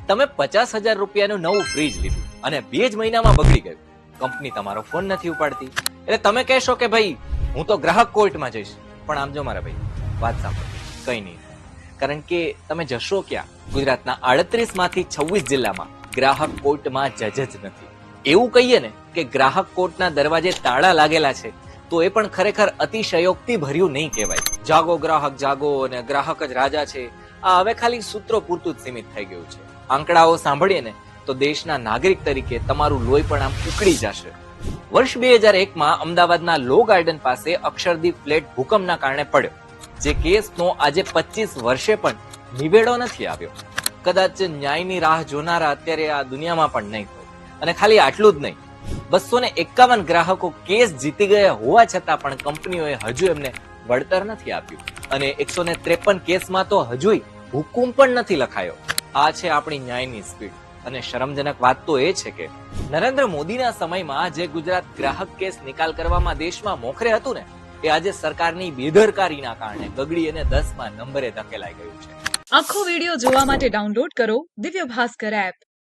તમે 50,000 રૂપિયાનું નવું ફ્રીજ લીધું અને 2 જ મહિનામાં બગડી ગયું. કંપની તમારો ફોન નથી ઉપાડતી, એટલે તમે કહેશો કે ભાઈ હું તો ગ્રાહક કોર્ટમાં જઈશ. પણ આમ જો મારા ભાઈ, વાત સાંભળો, કઈ નહીં, કારણ કે તમે જશો ક્યાં? ગુજરાતના 38 માંથી 26 જિલ્લામાં ગ્રાહક કોર્ટમાં જજ જ નથી. એવું કહીએ ને કે ગ્રાહક કોર્ટના દરવાજે તાળા લાગેલા છે, તો એ પણ ખરેખર અતિશયોક્તિ ભર્યું નહીં કહેવાય. જાગો ગ્રાહક જાગો અને ગ્રાહક જ રાજા છે, આ હવે ખાલી સૂત્રો પૂરતું જ સીમિત થઈ ગયું છે. આંકડાઓ સાંભળીએ ને તો દેશના નાગરિક તરીકે તમારું લોહી પણ આમ ઉકળી જશે. વર્ષ 2001માં અમદાવાદના લો ગાર્ડન પાસે અક્ષરદીપ ફ્લેટ ભૂકંપના કારણે પડ્યો, જે કેસનો આજે 25 વર્ષે પણ નિવેડો નથી આવ્યો. કદાચ ન્યાયની રાહ જોનારા અત્યારે આ દુનિયામાં પણ નહીં હોય. અને ખાલી આટલું જ નહીં, 251 ગ્રાહકો કેસ જીતી ગયા હોવા છતાં પણ કંપનીઓએ હજુ એમને વળતર નથી આપ્યું અને 153 કેસમાં તો હજુય હુકુમ પણ નથી લખાયો. આ છે આપણી ન્યાયની સ્પીડ. અને શરમજનક વાત તો એ છે કે નરેન્દ્ર મોદીના સમયમાં જે ગુજરાત ગ્રાહક કેસ નિકાલ કરવામાં દેશમાં મોખરે હતું ને, એ આજે સરકારની બેદરકારીના કારણે બગડી અને 10મા નંબરે ધકેલાઈ ગયું છે. આખો વિડિયો જોવા માટે ડાઉનલોડ કરો દિવ્ય ભાસ્કર એપ.